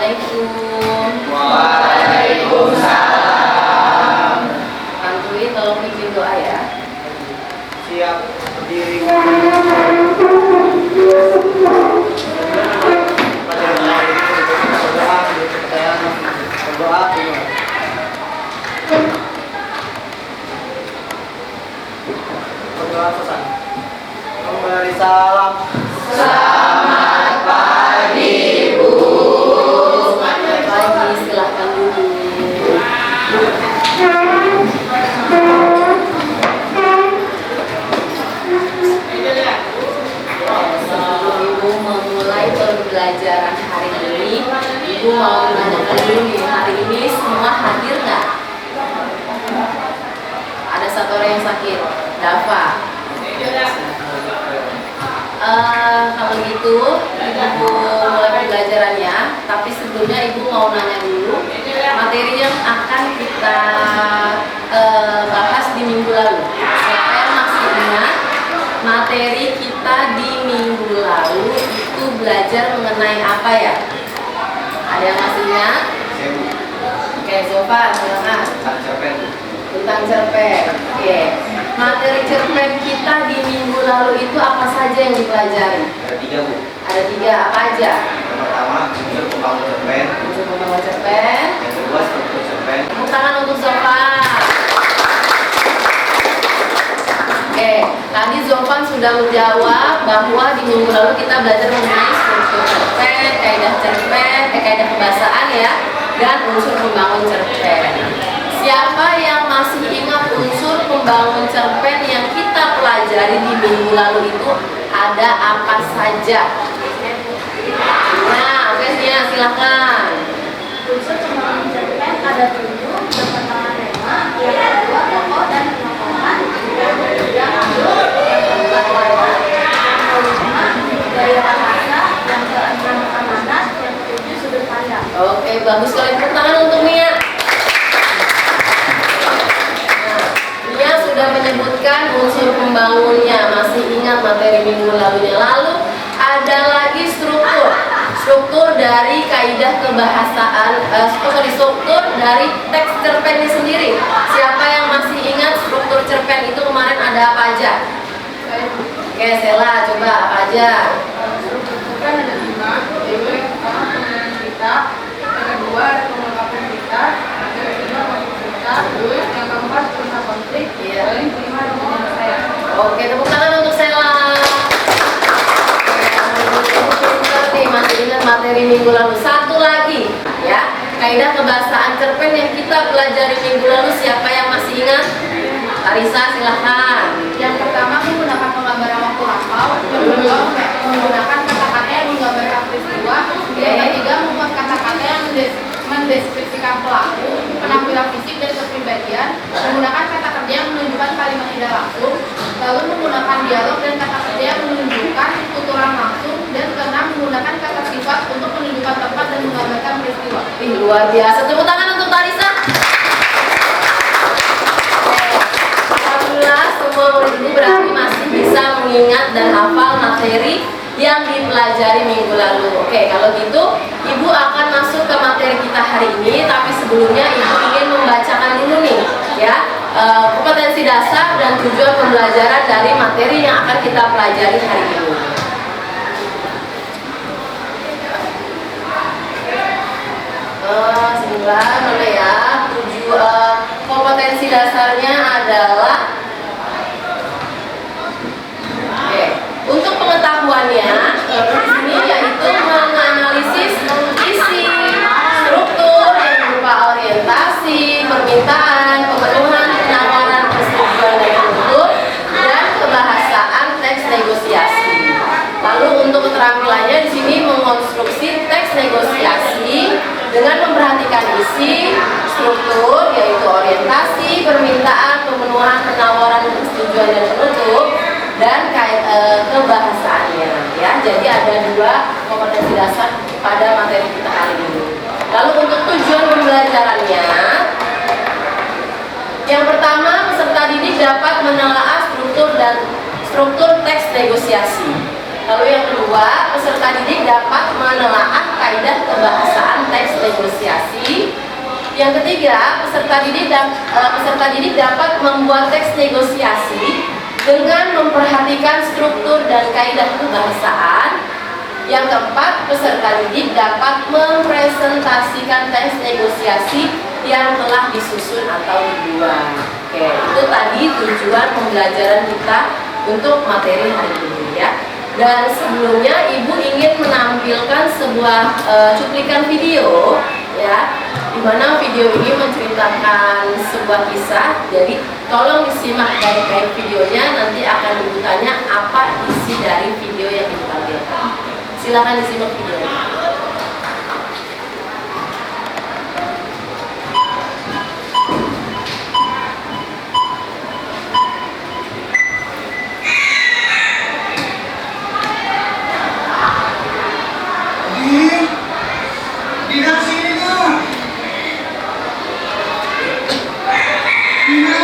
Assalamualaikum. Waalaikumsalam. Bantuin tolong pimpin doa ya. Siap, berdiri. Berdoa selesai. Memberi salam. Selamat pagi, Bu. Selamat pagi, silahkan duduk. Sebelum Ibu memulai pembelajaran hari ini, Ibu mau menanyakan dulu nih, hari ini semua hadir nggak? Ada satu orang yang sakit, Dava. Kalau gitu, Ibu mulai pembelajarannya. Tapi sebelumnya Ibu mau nanya dulu materi yang akan kita bahas di minggu lalu. Siapa yang masih ingat materi kita di minggu lalu itu belajar mengenai apa ya? Ada yang masih ingat? Oke, Zofan, silakan. Tentang cerpen. Oke. Materi cerpen kita di minggu lalu itu apa saja yang dipelajari? Ada 3, Bu. Ada 3, apa aja? Yang pertama, unsur pembangun cerpen. Unsur pembangun cerpen. Yang kedua, struktur cerpen. Tepuk tangan untuk Zofan. Oke, tadi Zofan sudah menjawab bahwa di minggu lalu kita belajar mengenai struktur cerpen, kaidah kebahasaan ya, dan unsur pembangun cerpen. Siapa yang masih ingat unsur pembangun cerpen yang kita pelajari di minggu lalu itu ada apa saja? Nah, oke, silakan. Unsur pembangun cerpen ada 7, yang pertama tema, yang kedua tokoh dan penokohan, yang ketiga alur, yang keempat warna, yang kelima gaya bahasa, yang keenam amanat, yang ketujuh sudut pandang. Oke, bagus sekali. Tepuk tangan untuk Mia. Nah, Mia sudah menyebutkan unsur pembangunnya. Masih ingat materi minggu lalunya. Lalu ada lagi struktur dari kaidah kebahasaan, struktur dari teks cerpennya sendiri. Siapa yang masih ingat struktur cerpen itu kemarin ada apa aja? Oke, Sela, coba apa aja? Struktur cerpen ada 5, yaitu yang pertama penilaian cerita, yang kedua ada pengungkapan cerita, yang ketiga motif cerita, yang keempat cerita konflik, Iya. dan yang kelima ada penyelesaian. Oke, tepuk tangan untuk Sela. Oke, masih ingat materi minggu lalu. Satu lagi, ya, kaidah kebahasaan cerpen yang kita pelajari minggu lalu. Siapa yang masih ingat? Larissa, silahkan. Yang pertama menggunakan penggambaran waktu lampau, yang kedua menggunakan kata-kata yang menggambarkan peristiwa, yang ketiga membuat kata-kata yang mendeskripsikan pelaku, penampilan fisik dan kepribadian, menggunakan kata kerja yang menunjukkan kalimat tidak langsung, lalu menggunakan dialog dan kata kerja yang menunjukkan tuturan langsung, dan keenam menggunakan kata sifat untuk menunjukkan tempat dan menggambarkan peristiwa. Ih, luar biasa. Tepuk tangan untuk Larissa. Alhamdulillah, semua murid ibu berarti masih bisa mengingat dan hafal materi yang dipelajari minggu lalu. Oke, kalau gitu ibu akan masuk ke materi kita hari ini. Tapi sebelumnya ibu ingin membacakan dulu nih, ya, kompetensi dasar dan tujuan pembelajaran dari materi yang akan kita pelajari hari ini. Sebelah mana ya? Kompetensi dasarnya adalah untuk pengetahuannya di sini yaitu menganalisis isi, struktur yang berupa orientasi, permintaan, pemenuhan, penawaran, persetujuan dan penutup, dan kebahasaan teks negosiasi. Lalu untuk keterampilannya di sini mengonstruksi teks negosiasi dengan memperhatikan isi, struktur yaitu orientasi, permintaan, pemenuhan, penawaran, persetujuan dan penutup, dan kebahasaannya, ya. Jadi ada 2 kompetensi dasar pada materi kita kali ini. Lalu untuk tujuan pembelajarannya, yang pertama peserta didik dapat menelaah struktur teks negosiasi. Lalu yang kedua, peserta didik dapat menelaah kaidah kebahasaan teks negosiasi. Yang ketiga, peserta didik dapat membuat teks negosiasi dengan memperhatikan struktur dan kaidah kebahasaan. Yang keempat, peserta didik dapat mempresentasikan teks negosiasi yang telah disusun atau dibuat. Oke, itu tadi tujuan pembelajaran kita untuk materi hari ini ya. Dan sebelumnya Ibu ingin menampilkan sebuah cuplikan video ya, di mana video ini menceritakan sebuah kisah. Jadi tolong disimak baik-baik videonya, nanti akan Ibu tanya apa isi dari video yang ditampilkan. Silakan disimak videonya. Dina sini dong. Dina.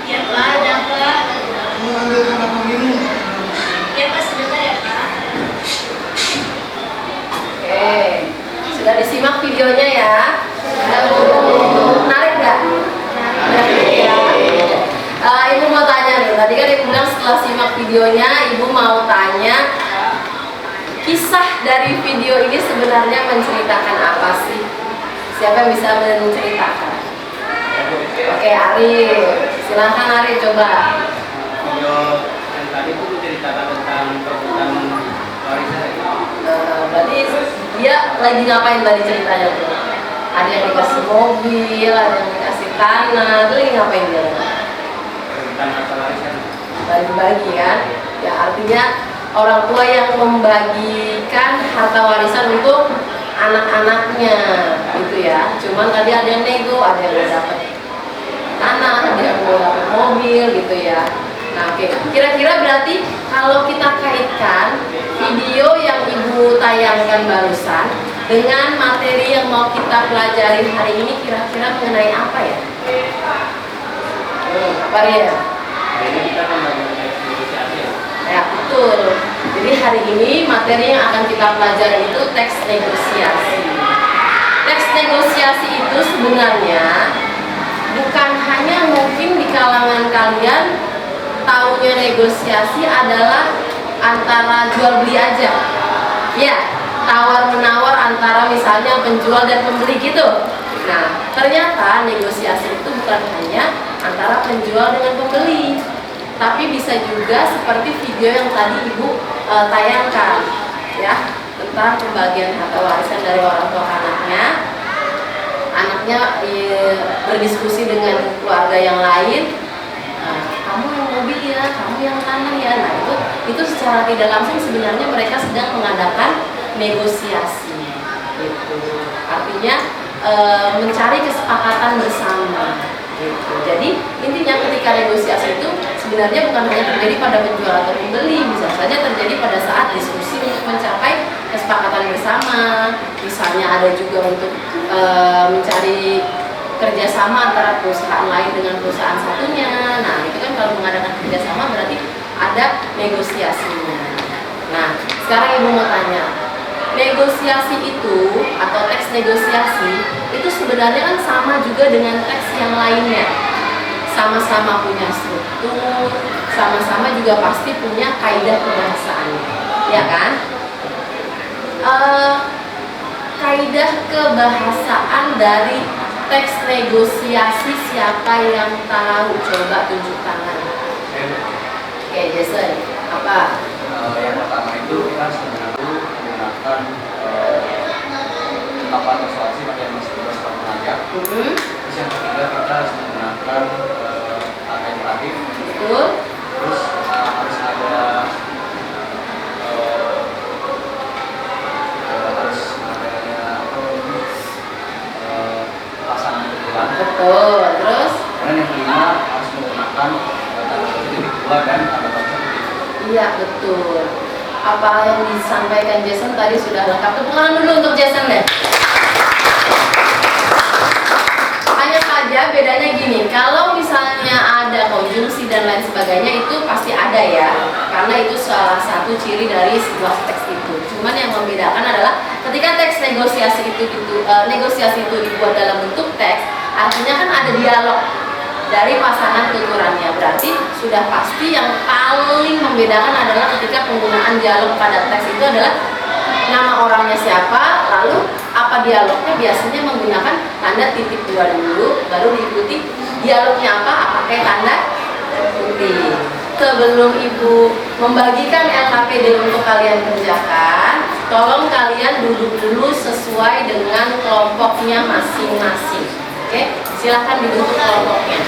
Ya Pak, ada Pak. Mau ambilkan apa minum? Ya Pak, sebentar ya Pak. Oke, sudah disimak videonya ya? Menarik nggak? Menarik ya. Ibu mau tanya nih, tadi kan Ibu bilang setelah simak videonya, Ibu mau tanya kisah dari video ini sebenarnya menceritakan apa sih? Siapa yang bisa menceritakan? Oke, Arif, silahkan Arif coba. Video yang tadi itu menceritakan tentang perebutan warisan. Berarti dia lagi ngapain tadi ceritanya tuh? Ada yang dikasih mobil, ada yang dikasih tanah, itu lagi ngapain dia? Perebutan harta warisan. Bagi-bagi kan? Ya artinya orang tua yang membagikan harta warisan untuk anak-anaknya gitu ya. Cuman tadi ada yang nego, ada yang mau dapat tanah, ada yang mau dapat mobil gitu ya. Nah, oke. Kira-kira berarti kalau kita kaitkan video yang Ibu tayangkan barusan dengan materi yang mau kita pelajari hari ini, kira-kira mengenai apa ya? Apa ya? Hari ini kita akan belajar teks negosiasi ya. Ya, betul. Jadi hari ini materi yang akan kita pelajari itu teks negosiasi. Teks negosiasi itu sebenarnya bukan hanya mungkin di kalangan kalian taunya negosiasi adalah antara jual beli aja. Ya, tawar menawar antara misalnya penjual dan pembeli gitu. Nah, ternyata negosiasi itu bukan hanya antara penjual dengan pembeli, tapi bisa juga seperti video yang tadi Ibu tayangkan ya, tentang pembagian harta warisan dari orang tua ke anaknya. Anaknya berdiskusi dengan keluarga yang lain, kamu yang mobil ya, kamu yang tanah ya. Nah itu secara tidak langsung sebenarnya mereka sedang mengadakan negosiasi gitu. Artinya mencari kesepakatan bersama gitu. Jadi intinya ketika negosiasi itu sebenarnya bukan hanya terjadi pada penjual atau pembeli, bisa saja terjadi pada saat diskusi untuk mencapai kesepakatan bersama. Misalnya ada juga untuk mencari kerjasama antara perusahaan lain dengan perusahaan satunya. Nah itu kan kalau mengadakan kerjasama berarti ada negosiasinya. Nah sekarang Ibu mau tanya, negosiasi itu atau teks negosiasi itu sebenarnya kan sama juga dengan teks yang lainnya, sama-sama punya struktur, sama-sama juga pasti punya kaidah kebahasaannya, ya kan? Kaidah kebahasaan dari teks negosiasi siapa yang tahu? Coba tunjuk tangan. Oke, Jason, apa? Yang pertama itu kita sebenarnya menggunakan ungkapan persuasi pakai masih bebas pengajar. Terus yang ketiga kita menggunakan kata imperatif. Betul. Terus harus ada pasangan kebetulan. Betul. Terus? Kemudian yang kelima harus menggunakan kata titik dua dan kata positif. Iya, betul. Apa yang disampaikan Jason tadi sudah lengkap. Tepuk tangan dulu untuk Jason deh. Hanya saja Ya, bedanya gini, kalau misalnya ada konjungsi dan lain sebagainya itu pasti ada ya, karena itu salah satu ciri dari sebuah teks itu. Cuman yang membedakan adalah ketika teks negosiasi itu dibuat dalam bentuk teks, artinya kan ada dialog dari pasangan tuturannya. Berarti sudah pasti yang paling membedakan adalah ketika penggunaan dialog pada teks itu adalah nama orangnya siapa, lalu apa dialognya, biasanya menggunakan tanda titik dua dulu, baru diikuti dialognya apa pakai tanda titik. Sebelum Ibu membagikan LKPD untuk kalian kerjakan, tolong kalian duduk dulu sesuai dengan kelompoknya masing-masing. Oke, silahkan dibentuk kelompoknya.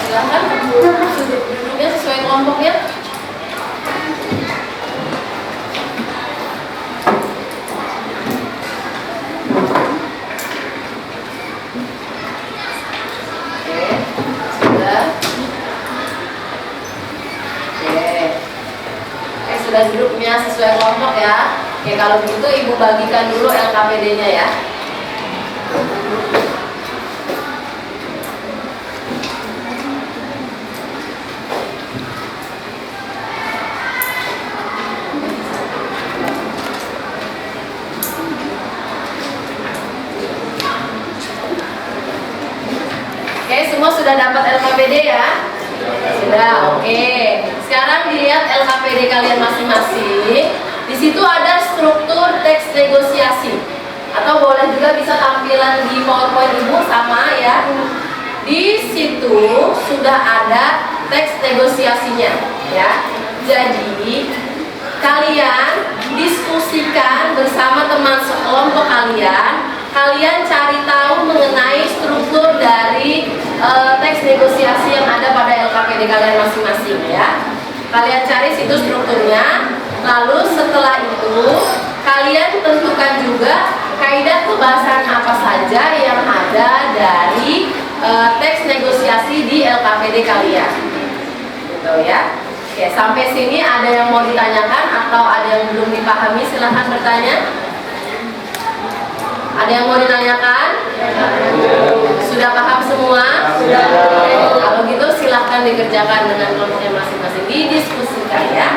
Silahkan duduknya sesuai kelompoknya. Oke, sudah. Sudah duduknya sesuai kelompok ya. Oke, kalau begitu Ibu bagikan dulu LKPD-nya ya. Oke, semua sudah dapat LKPD ya? Sudah, oke. Sekarang dilihat LKPD kalian masing-masing. Di situ ada struktur teks negosiasi. Atau boleh juga bisa tampilan di PowerPoint Ibu sama ya. Di situ sudah ada teks negosiasinya ya. Jadi kalian diskusikan bersama teman sekelompok kalian. Kalian cari tahu mengenai struktur dari teks negosiasi yang ada pada LKPD kalian masing-masing ya. Kalian cari situ strukturnya. Lalu setelah itu kalian tentukan juga kaidah kebahasan apa saja yang ada dari teks negosiasi di LKPD kalian. Gitu ya. Oke, sampai sini ada yang mau ditanyakan atau ada yang belum dipahami, silahkan bertanya. Ada yang mau ditanyakan? Sudah paham semua? Sudah. Kalau gitu silahkan dikerjakan dengan kelompoknya masing-masing, didiskusikan ya.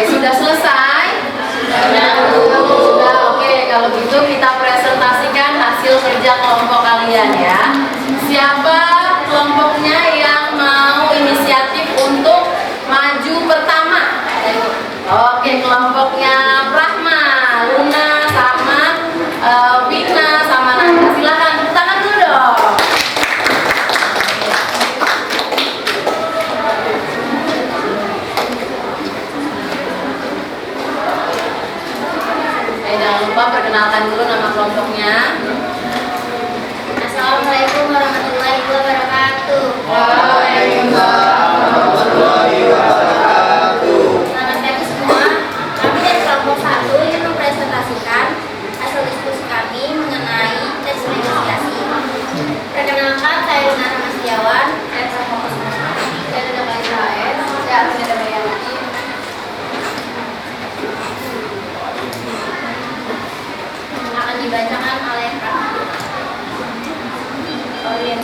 Sudah selesai? Sudah, oke. Kalau gitu kita presentasikan hasil kerja kelompok kalian ya. Siapa kelompoknya yang mau inisiatif untuk maju pertama? Oke, kelompoknya Rahma, Luna, sama Wina, sama Nanda. Silahkan tepuk tangan dulu dong. Jangan lupa perkenalkan dulu nama kelompoknya. Assalamualaikum warahmatullahi wabarakatuh. Waalaikumsalam warahmatullahi wabarakatuh. Selamat pagi semua. Kami dari kelompok 1 ingin mempresentasikan hasil diskusi kami mengenai teks negosiasi. Perkenalkan, saya Luna Rahma Setiawan. Saya ada Mbak Israel, saya ada Mbak Yanti. Akan dibacakan oleh Kak Orientasi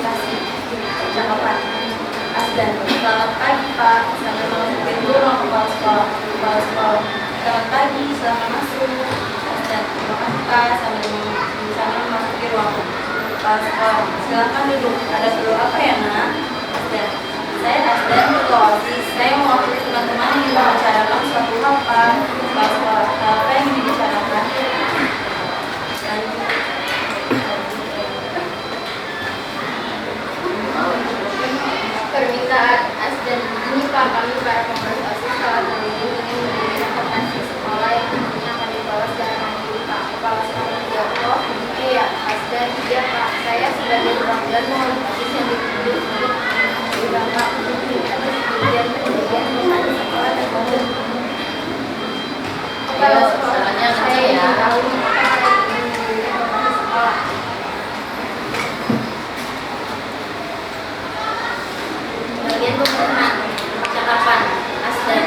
Selamat pagi Pak, sambil memasuki ruang kepala sekolah. Kepala sekolah. Selamat pagi, selamat masuk. Dan terima kasih Pak, sambil memasuki ruang kepala sekolah. Silakan duduk. Ada perlu apa ya Nak? Dan saya Asdan Ketua OSIS. Saya mewakili teman-teman yang membicarakan suatu hal Pak. Kepala sekolah. Apa yang dibicarakan? Permintaan Asdan ini Pak, kami para pengurus OSIS sekolah kami ingin mendirikan koperasi sekolah yang nantinya akan dibawa secara mandiri Pak. Kepala sekolah menjawab, iya Asdan, iya Pak. Saya sebagai perwakilan pengurus OSIS yang ditunjuk untuk beberapa untuk kemudian koperasi sekolah dan koperasi. Kepala sekolah, saya ingin tahu apa yang mendirikan koperasi sekolah. Bagian pemerintahan cakapan Asdan.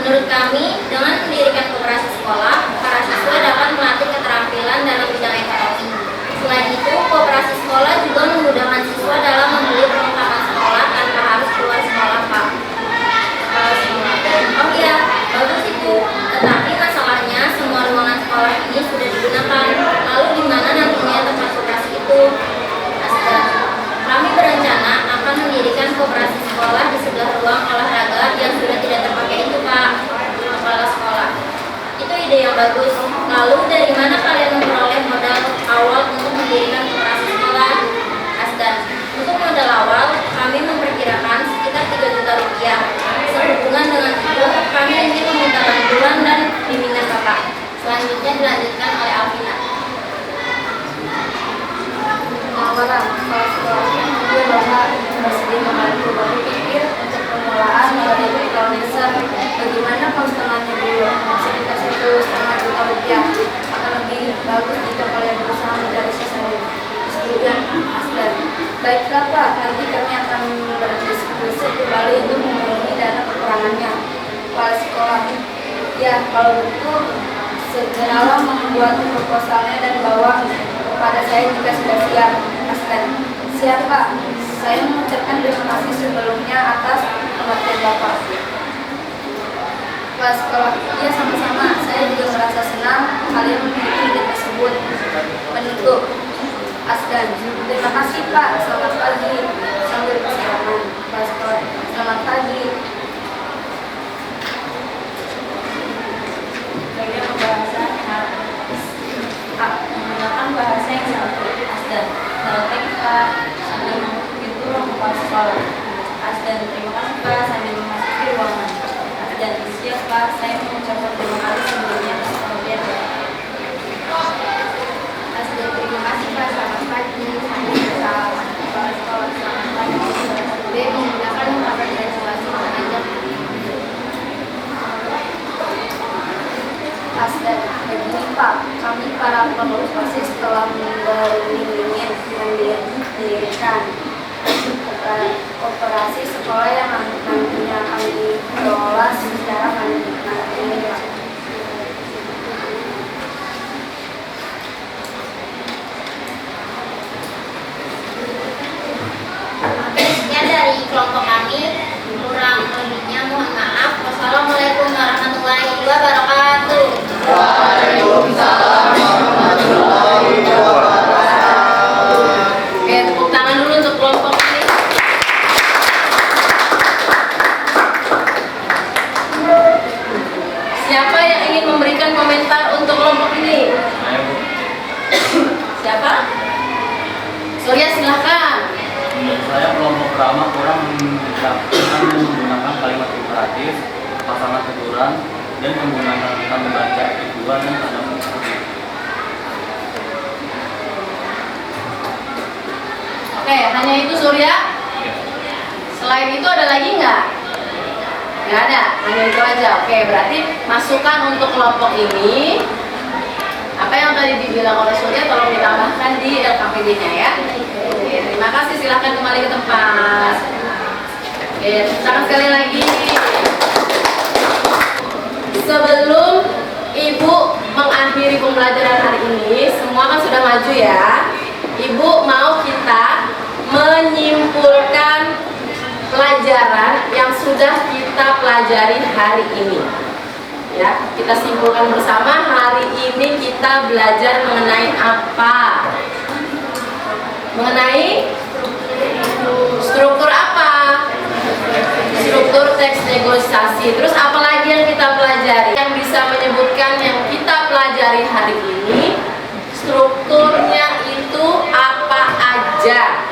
Menurut kami, dengan mendirikan koperasi sekolah, para siswa dapat melatih keterampilan dalam bidang ekonomi. Selain itu, koperasi sekolah juga memudahkan siswa dalam membeli perlengkapan sekolah tanpa harus keluar sekolah, Pak. Oh iya, bagus itu. Tetapi masalahnya, semua ruangan sekolah ini sudah digunakan. Lalu di mana nantinya tempat koperasi itu? Asdan. Kami berencana akan mendirikan koperasi sekolah di sebelah ruang olahraga yang sudah tidak terpakai itu, Pak. Kepala sekolah. Itu ide yang bagus. Lalu dari mana kalian memperoleh modal awal untuk mendirikan koperasi sekolah? Asdan. Untuk modal awal, kami memperkirakan sekitar 3 juta rupiah. Sehubungan dengan itu, kami ingin meminta bantuan dan bimbingan Bapak. Selanjutnya dilanjutkan oleh Alvina. Pengawalan kepala sekolah dia bahwa bersedia membantu berpikir untuk pengelolaan melalui ekonomisme bagaimana konsumennya dulu sekitar 1,5 juta rupiah akan lebih bagus jika kalian berusaha mencari sesuatu kemudian Asdan. Baiklah Pak, nanti kami akan berdiskusi kembali untuk memenuhi dana kekurangannya. Kepala sekolah, ya kalau begitu segeralah membuat proposalnya dan bawa kepada saya jika sudah siap. Asdan. Siap Pak, saya mengucapkan terima kasih sebelumnya atas pengertian Bapak. Kepala sekolah, ya sama-sama, saya juga merasa senang kalian memiliki ide tersebut. Penutup, Asdan. Terima kasih Pak, selamat pagi. Sambil persiapan. Kepala sekolah, selamat pagi. Bagian pembahasan menggunakan bahasa yang santun. Asdan. Selamat Pak, sambil memasuki ruang kepala sekolah. Asdan. Terima kasih Pak, sambil memasuki ruangan. Asdan. Siap Pak, saya mengucapkan terima kasih sebelumnya atas pengertian Bapak. Asdan. Terima kasih Pak, selamat pagi. Salam kepala sekolah, selamat pagi. B. Menggunakan ungkapan gratulasi mengajak Asdan. Begini Pak, kami para pengurus OSIS telah beringin mendirikan koperasi sekolah yang nantinya akan dikelola secara mandiri. Sekian dari kelompok kami. Kurang lebihnya mohon maaf. Wassalamualaikum warahmatullahi wabarakatuh. Waalaikumsalam warahmatullahi wabarakatuh. Oke, tepuk tangan dulu untuk kelompok ini. Siapa yang ingin memberikan komentar untuk kelompok ini? Saya Bu, Siapa? Surya, silahkan. menurut saya kelompok pertama kurang menggunakan kalimat imperatif, pasangan teguran, dan menggunakan kata membaca kedua dan tanda mengerti. Oke, hanya itu Surya. Selain itu ada lagi nggak? Nggak ada, hanya itu aja. Oke, berarti masukan untuk kelompok ini apa yang tadi dibilang oleh Surya tolong ditambahkan di LKPD-nya ya. Oke, terima kasih, silahkan kembali ke tempat. Oke, tangan sekali lagi. Sebelum Ibu mengakhiri pembelajaran hari ini, semua kan sudah maju ya. Ibu mau kita menyimpulkan pelajaran yang sudah kita pelajari hari ini. Ya, kita simpulkan bersama, hari ini kita belajar mengenai apa? Mengenai struktur apa? Struktur teks negosiasi. Terus apa lagi yang kita pelajari? Yang bisa menyebutkan yang kita pelajari hari ini, strukturnya itu apa aja?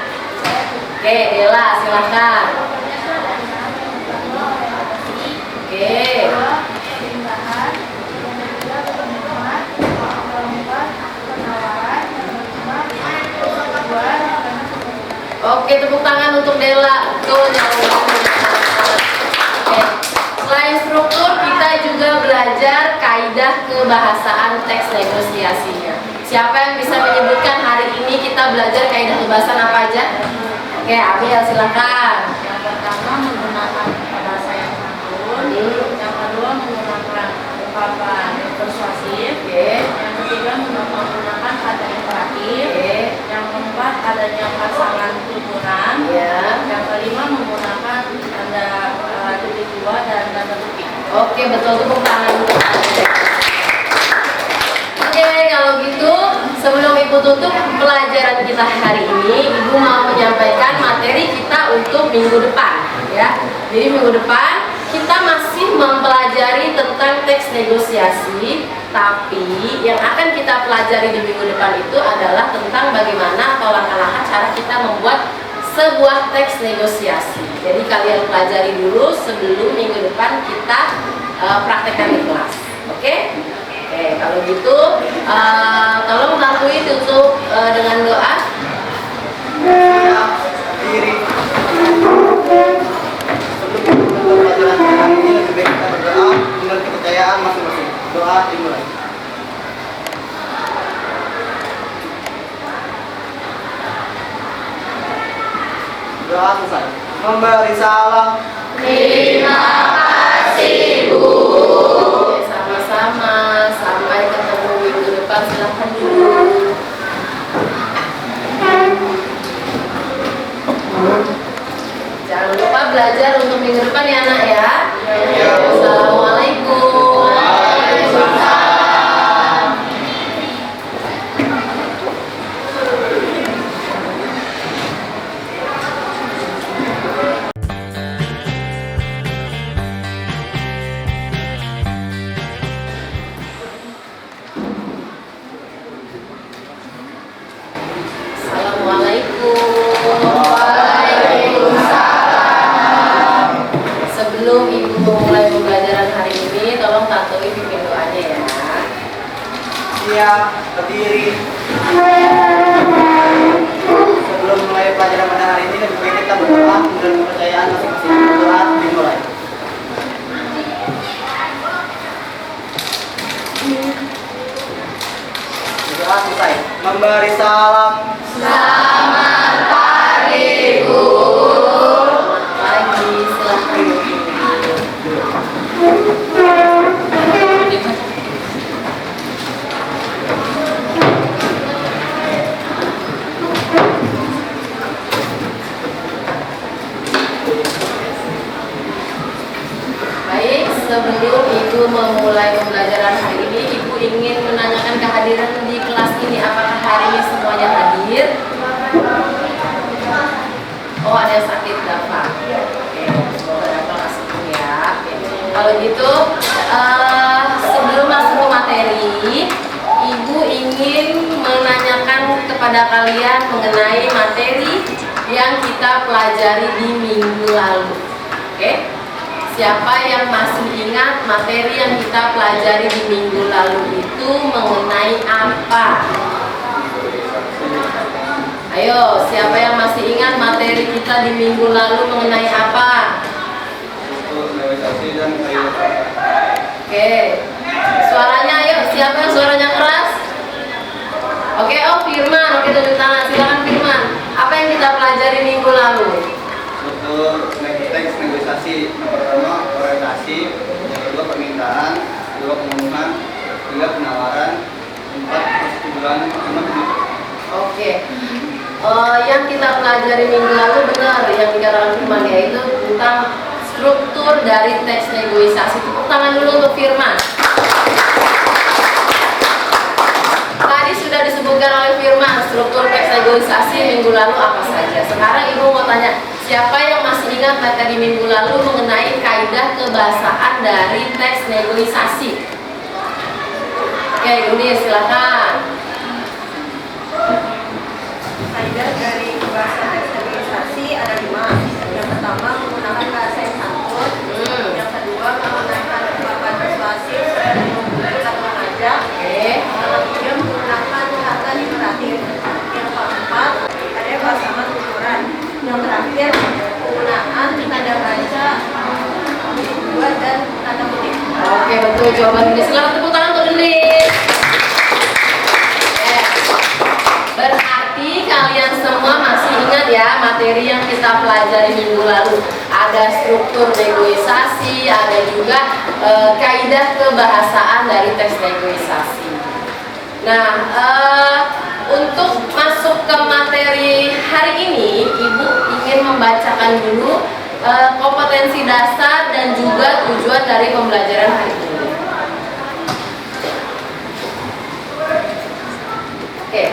Oke, Dela silahkan. Oke. Oke, tepuk tangan untuk Dela. Tuh, Oke. Selain struktur, kita juga belajar kaidah kebahasaan teks negosiasinya. Siapa yang bisa menyebutkan hari ini kita belajar kaidah kebahasaan apa aja? Oke, Abil silakan. Yang pertama menggunakan bahasa yang santun, yang kedua menggunakan ungkapan persuasif, yang ketiga menggunakan kata imperatif, yang keempat adanya pasangan tuturan, yang kelima menggunakan tanda titik dua dan tanda titik. Oke, betul, tepuk tangan. Oke, kalau gitu sebelum Ibu tutup pelajaran kita hari ini, Ibu mau menyampaikan materi kita untuk minggu depan, ya. Jadi minggu depan kita masih mempelajari tentang teks negosiasi, tapi yang akan kita pelajari di minggu depan itu adalah tentang bagaimana atau langkah-langkah cara kita membuat sebuah teks negosiasi. Jadi kalian pelajari dulu sebelum minggu depan kita praktekkan di kelas. Oke? Oke, kalau gitu tolong Tantui tutup dengan doa. Diri. Sebelum pelajaran hari ini lebih baik kita berdoa dengan kepercayaan masing-masing. Doa dimulai. Doa selesai. Memberi salam. Terima kasih, Bu. Sama-sama. Sampai ketemu minggu depan. Silahkan dulu. Jangan lupa belajar untuk minggu depan ya, anak ya. Assalamualaikum. Sebelum Ibu memulai pembelajaran hari ini, tolong Tantui pimpin doanya ya. Siap, berdiri. Sebelum mulai pelajaran pada hari ini lebih baik kita berdoa dengan kepercayaan masing-masing. Doa dimulai. Doa selesai. Memberi salam. Selamat pagi, Bu. Pagi, silahkan. Baik, sebelum Ibu memulai pembelajaran hari ini, Ibu ingin menanyakan kehadiran di kelas ini. Apakah hari ini semuanya hadir? Oh, ada yang sakit Dava. Oke, semoga Dava nggak sembuh ya. Oke. Kalau gitu, sebelum masuk ke materi, Ibu ingin menanyakan kepada kalian mengenai materi yang kita pelajari di minggu lalu. Oke? Siapa yang masih ingat materi yang kita pelajari di minggu lalu itu mengenai apa? Ayo, siapa yang masih ingat materi kita di minggu lalu mengenai apa? Oke, suaranya ayo, siapa yang suaranya keras? Oke, oh Firman, oke tunjuk tangan, silakan Firman. Apa yang kita pelajari minggu lalu? Struktur teks negosiasi. Yang pertama orientasi, yang kedua permintaan, kedua pengumuman, ketiga penawaran, empat persetujuan, lima tujuh. Oke. yang kita pelajari minggu lalu benar yang dikatakan Firman, yaitu tentang struktur dari teks negosiasi. Tepuk tangan dulu untuk Firman. Tadi sudah disebutkan oleh Firman struktur teks negosiasi minggu lalu apa saja. Sekarang Ibu mau tanya, siapa yang masih ingat materi minggu lalu mengenai kaidah kebahasaan dari teks negosiasi? Oke, Yuni silakan. Kaidah dari bahasa teks negosiasi ada 5. Yang pertama menggunakan bahasa yang santun. Yang kedua menggunakan kekuatan persuasif seperti membuli atau mengajak. Yang ketiga menggunakan kata imperatif. Yang keempat ada pasangan tuturan. Yang terakhir penggunaan tanda baca, dua dan tanda kutip. Oke, betul jawaban ini. Silakan tepuk tangan untuk ini. Berarti kalian semua masih ingat ya materi yang kita pelajari minggu lalu. Ada struktur negosiasi, ada juga kaidah kebahasaan dari teks negosiasi. Nah, untuk masuk ke materi hari ini, Ibu ingin membacakan dulu kompetensi dasar dan juga tujuan dari pembelajaran hari ini. Oke.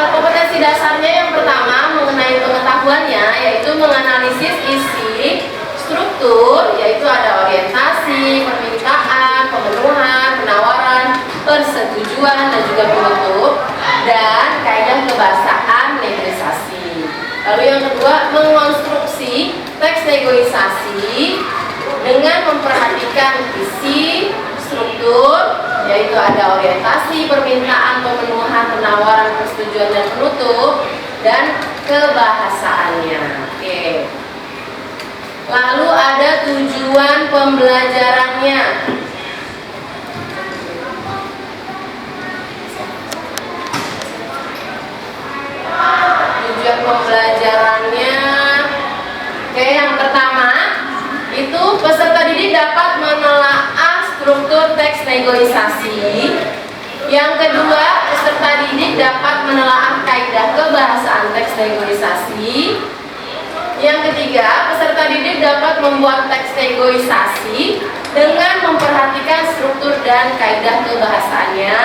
Kompetensi dasarnya yang pertama mengenai pengetahuannya, yaitu menganalisis isi, struktur, yaitu ada orientasi, permintaan, pemenuhan, penawaran, persetujuan, dan juga penutup, dan kaidah kebahasaan negosiasi. Lalu yang kedua, mengonstruksi teks negosiasi dengan memperhatikan isi, struktur, yaitu ada orientasi, permintaan, pemenuhan, penawaran, persetujuan, dan penutup, dan kebahasaannya. Oke. Lalu ada tujuan pembelajarannya. Tujuan pembelajarannya, oke, yang pertama itu peserta didik dapat menelaah struktur teks negosiasi. Yang kedua, peserta didik dapat menelaah kaidah kebahasaan teks negosiasi. Yang ketiga, peserta didik dapat membuat teks negosiasi dengan memperhatikan struktur dan kaidah kebahasaannya.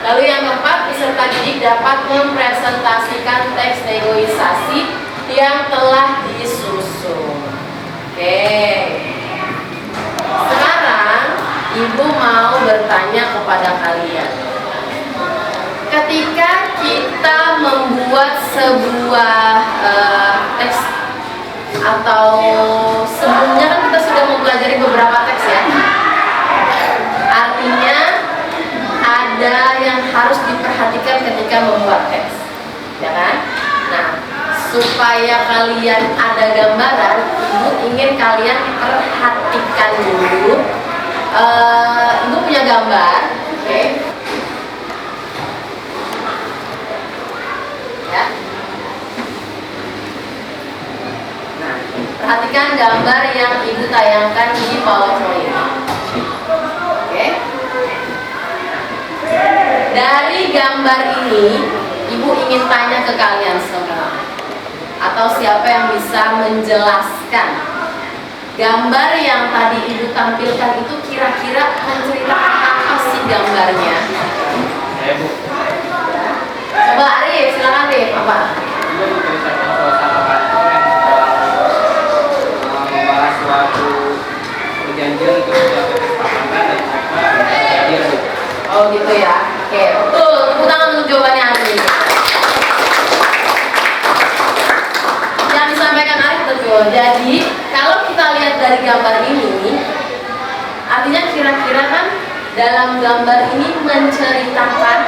Lalu yang keempat, peserta didik dapat mempresentasikan teks negosiasi yang telah disusun. Oke. Sekarang Ibu mau bertanya kepada kalian. Ketika kita membuat sebuah teks, atau sebelumnya kan kita sudah mempelajari beberapa teks ya. Artinya ada yang harus diperhatikan ketika membuat teks, ya kan? Nah, supaya kalian ada gambaran, Ibu ingin kalian perhatikan dulu. Ibu punya gambar, oke? Ya. Nah, perhatikan gambar yang Ibu tayangkan di PowerPoint. Oke? Dari gambar ini, Ibu ingin tanya ke kalian semua, atau siapa yang bisa menjelaskan gambar yang tadi Ibu tampilkan itu kira-kira menceritakan apa sih gambarnya? Bu. Coba Arif, silakan Arif, apa? Itu menceritakan suasana kantor yang membahas suatu perjanjian untuk suatu kesepakatan dan mereka hadir. Oh gitu ya. Oke, betul. Tepuk tangan untuk jawabannya Arif. Yang disampaikan Arif betul. Jadi kalau kita lihat dari gambar ini, artinya kira-kira kan dalam gambar ini menceritakan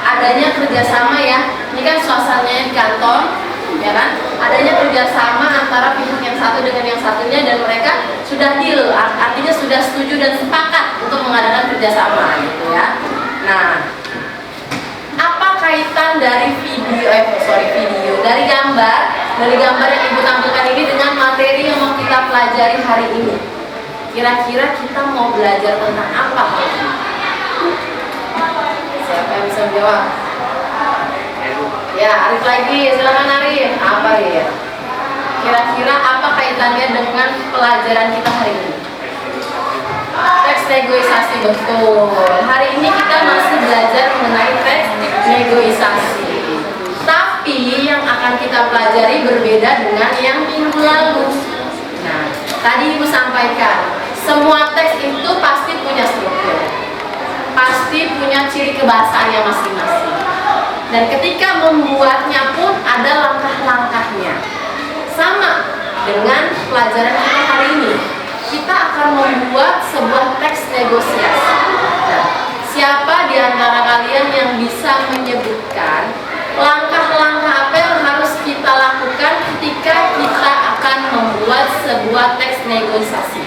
adanya kerjasama ya. Ini kan suasananya di kantor, ya kan? Adanya kerjasama antara pihak yang satu dengan yang satunya dan mereka sudah deal, artinya sudah setuju dan sepakat untuk mengadakan kerjasama, gitu ya. Nah, apa kaitan dari dari gambar yang Ibu tampilkan ini dengan materi yang mau kita pelajari hari ini? Kira-kira kita mau belajar tentang apa hari ini? Siapa yang bisa menjawab? Ya, Ya, Arif lagi, silakan Arif. Apa ya? Kira-kira apa kaitannya dengan pelajaran kita hari ini? Teks negosiasi, betul. Hari ini kita masih belajar mengenai teks negosiasi. Tapi yang akan kita pelajari berbeda dengan yang minggu lalu. Nah, tadi Ibu sampaikan, semua teks itu pasti punya struktur, pasti punya ciri kebahasaannya masing-masing. Dan ketika membuatnya pun ada langkah-langkahnya. Sama dengan pelajaran kita hari ini, kita akan membuat sebuah teks negosiasi. Nah, siapa di antara kalian yang bisa menyebutkan langkah-langkah apa yang harus kita lakukan ketika kita akan membuat sebuah teks negosiasi?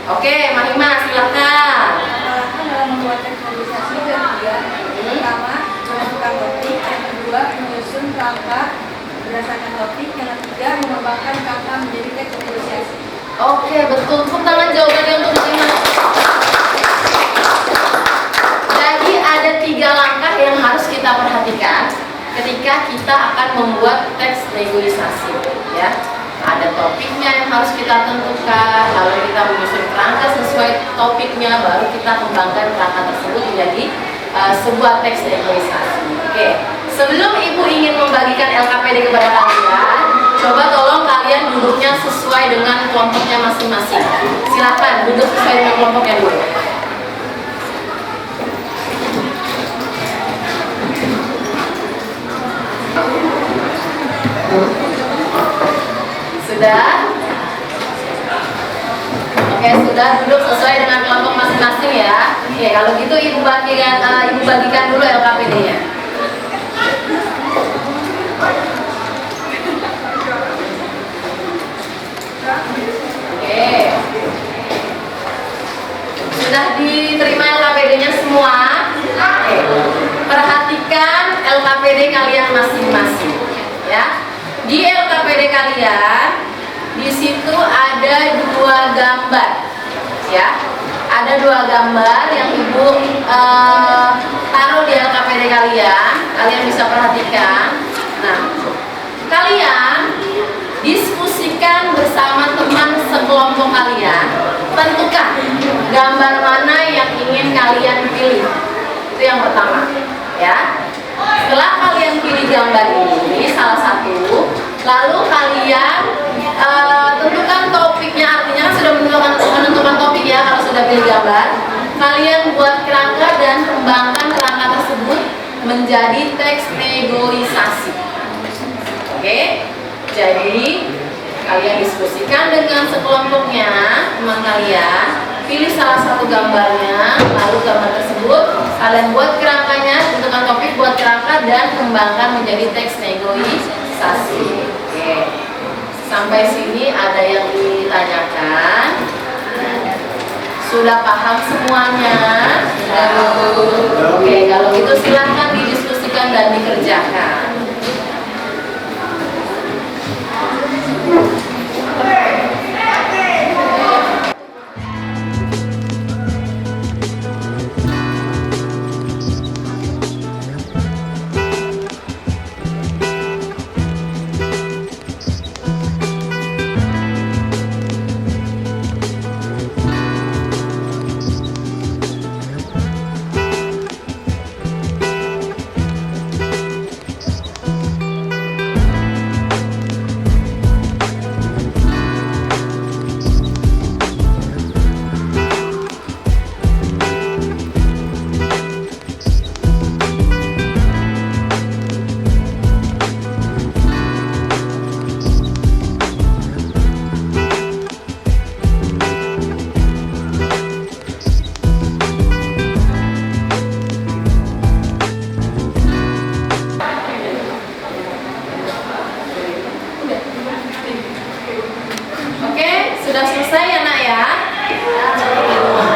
Oke, Mahima, silakan. Langkah dalam membuat teks negosiasi ada 3. Pertama, menentukan topik. Yang kedua, menyusun langkah berdasarkan topik. Yang ketiga, mengembangkan kata menjadi teks negosiasi. Oke, betul. Tepuk tangan jawabannya untuk Mahima. Jadi ada 3 langkah yang harus kita perhatikan ketika kita akan membuat teks negosiasi, ya. Ada topiknya yang harus kita tentukan, lalu kita menyusun kerangka sesuai topiknya, baru kita kembangkan kerangka tersebut menjadi sebuah teks negosiasi. Oke, sebelum Ibu ingin membagikan LKPD kepada kalian, coba tolong kalian duduknya sesuai dengan kelompoknya masing-masing. Silakan duduk sesuai dengan kelompoknya dulu. Sudah? Oke, sudah duduk sesuai dengan kelompok masing-masing ya. Oke, kalau gitu Ibu bagikan dulu LKPD-nya. Oke. Sudah diterima LKPD-nya semua? Oke. Perhatikan LKPD kalian masing-masing ya. Di LKPD kalian, di situ ada 2 gambar, ya. Ada 2 gambar yang Ibu taruh di LKPD kalian. Kalian bisa perhatikan. Nah, kalian diskusikan bersama teman sekelompok kalian. Tentukan gambar mana yang ingin kalian pilih. Itu yang pertama, ya. Setelah kalian pilih gambar ini salah satu, lalu kalian tentukan topiknya. Artinya kan sudah menentukan topik ya. Kalau sudah pilih gambar, kalian buat kerangka dan kembangkan kerangka tersebut menjadi teks negosiasi. Oke, jadi kalian diskusikan dengan sekelompoknya teman kalian. Pilih salah satu gambarnya, lalu gambar tersebut kalian buat kerangkanya, tentukan topik, buat kerangka dan kembangkan menjadi teks negosiasi. Oke, sampai sini ada yang ditanyakan? Sudah paham semuanya? Oke, kalau gitu silahkan didiskusikan dan dikerjakan. Sudah selesai ya nak ya?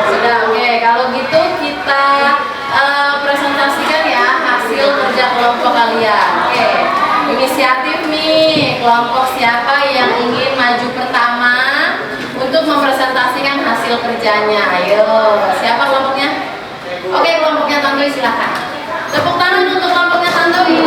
Sudah, oke. Kalau gitu kita presentasikan ya hasil kerja kelompok kalian. Oke, inisiatif nih, kelompok siapa yang ingin maju pertama untuk mempresentasikan hasil kerjanya? Ayo, siapa kelompoknya? Oke, kelompoknya Tantowi silakan. Tepuk tangan untuk kelompoknya Tantowi.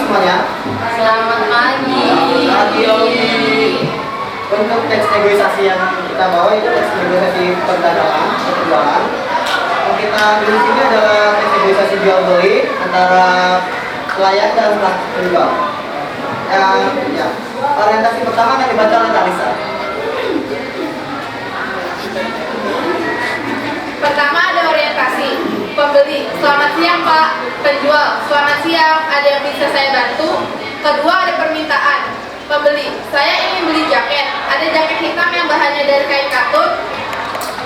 semuanya. Selamat pagi. Untuk teks negosiasi yang kita bawa itu teks negosiasi perdagangan, perjualan. Yang kita ambil di sini adalah teks negosiasi jual beli antara pelayan dan penjual. Ya, orientasi pertama akan dibaca oleh Talisa. Pertama ada orientasi. Pembeli, selamat siang Pak. Penjual, selamat siang. Ada yang bisa saya bantu? Kedua ada permintaan. Pembeli, saya ingin beli jaket. Ada jaket hitam yang bahannya dari kain katun.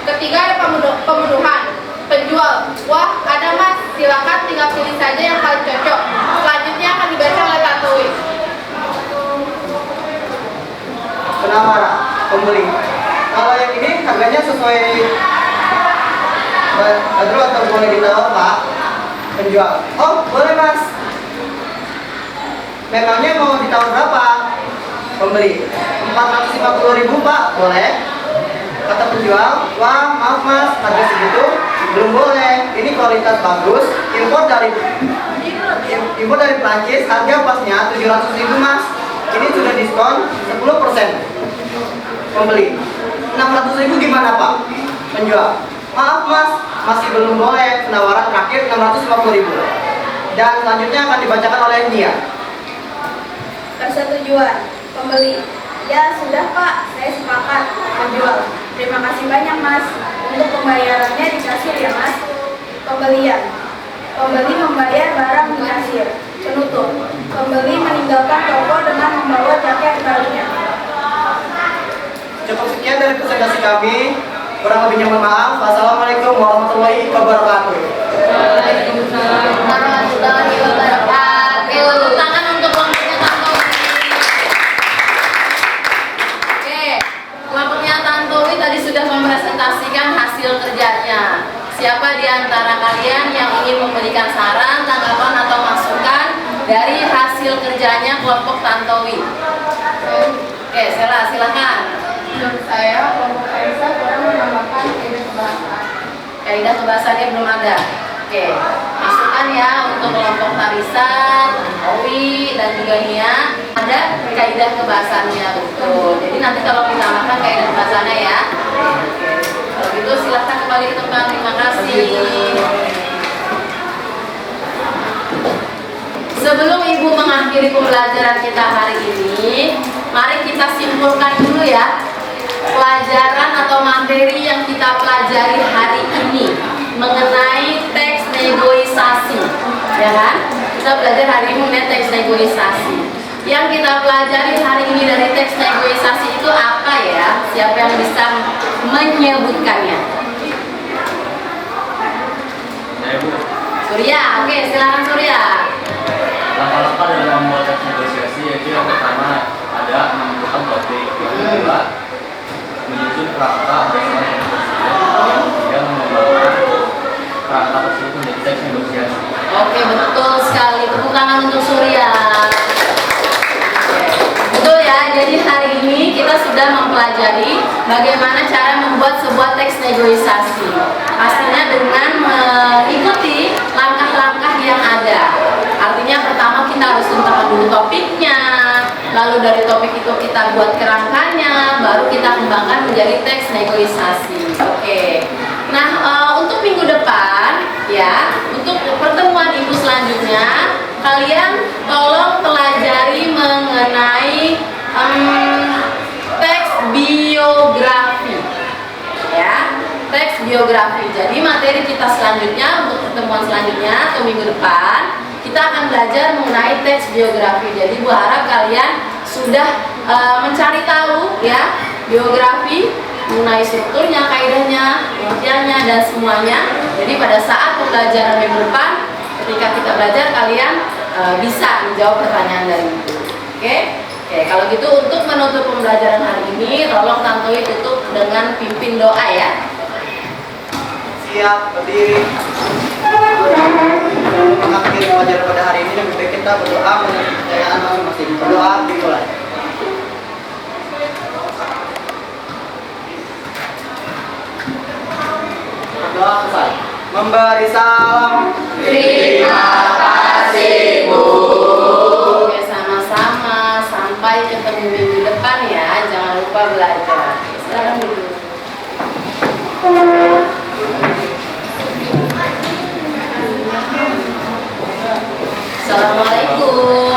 Ketiga ada pemenuhan. Penjual, wah ada mas. Silakan tinggal pilih saja yang paling cocok. Selanjutnya akan dibaca oleh Tantowi. Penawar pembeli. Kalau yang ini harganya sesuai Badru atau boleh ditawar Pak? Penjual. Oh boleh mas. Memangnya mau ditawar berapa? Pembeli. 450.000 Pak. Boleh. Kata penjual, wah maaf mas, harga segitu belum boleh. Ini kualitas bagus. Impor dari Prancis. Harga pasnya 700.000 mas. Ini sudah diskon 10%. Pembeli. 600.000 gimana Pak? Penjual. Maaf mas, masih belum boleh. Penawaran terakhir 650.000. Dan selanjutnya akan dibacakan oleh Nia. Persetujuan. Pembeli, ya sudah Pak, saya sepakat. Penjual, terima kasih banyak Mas. Untuk pembayarannya di kasir ya Mas. Pembelian. Pembeli membayar barang di kasir. Penutup. Pembeli meninggalkan toko dengan membawa jaket barunya. Cukup sekian dari presentasi kami. Kurang lebihnya mohon maaf. Wassalamualaikum warahmatullahi wabarakatuh. Waalaikumsalam warahmatullahi wabarakatuh. Tepuk tangan untuk kelompoknya Tantowi. Oke, kelompoknya Tantowi tadi sudah mempresentasikan hasil kerjanya. Siapa di antara kalian yang ingin memberikan saran, tanggapan atau masukan dari hasil kerjanya kelompok Tantowi? Oke, Sela, silakan. Menurut saya, kelompok Kaisa kurang menambahkan kaidah kebahasaan. Kaidah kebahasaannya belum ada. Oke, masukan ya untuk kelompok Tarisan, Owi, dan juga Nia. Ada kaidah kebahasaannya, betul. Jadi nanti kalau kita makan kaidah kebahasaannya ya. Oke, kalau gitu silahkan kembali ke tempat. Terima kasih. Sebelum Ibu mengakhiri pembelajaran kita hari ini, mari kita simpulkan dulu ya pelajaran atau materi yang kita pelajari hari ini mengenai teks negosiasi, ya kan? Kita belajar hari ini mengenai teks negosiasi. Yang kita pelajari hari ini dari teks negosiasi itu apa ya? Siapa yang bisa menyebutkannya? Saya Bu. Surya, oke, silakan Surya. Langkah-langkah dalam membuat teks negosiasi yaitu yang pertama ada menentukan topik, yang kedua menyusun kerangka dasar negosiasi yang mengembangkan kerangka tersebut menjadi teks negosiasi. Oke, betul sekali. Tepuk tangan untuk Surya. Betul ya, jadi hari ini kita sudah mempelajari bagaimana cara membuat sebuah teks negosiasi. Pastinya dengan mengikuti langkah-langkah yang ada. Artinya pertama kita harus tentukan dulu topiknya, lalu dari topik itu kita buat kerangkanya, baru kita kembangkan menjadi teks negosiasi. Oke. Nah, untuk minggu depan ya, untuk pertemuan Ibu selanjutnya, kalian tolong pelajari mengenai teks biografi. Ya, teks biografi. Jadi materi kita selanjutnya untuk pertemuan selanjutnya atau minggu depan kita akan belajar mengenai teks biografi. Jadi Bu harap kalian sudah mencari tahu ya biografi mengenai strukturnya, kaidahnya, pengertiannya dan semuanya. Jadi pada saat pembelajaran minggu depan ketika kita belajar kalian bisa menjawab pertanyaan dari itu. Oke? Oke, kalau gitu untuk menutup pembelajaran hari ini tolong Tantowi tutup dengan pimpin doa ya. Siap, berdiri. Mengakhiri pelajaran pada hari ini lebih baik kita berdoa mengenai kepercayaan masing-masing. Berdoa dimulai. Berdoa selesai. Memberi salam. Terima kasih Bu. Assalamualaikum.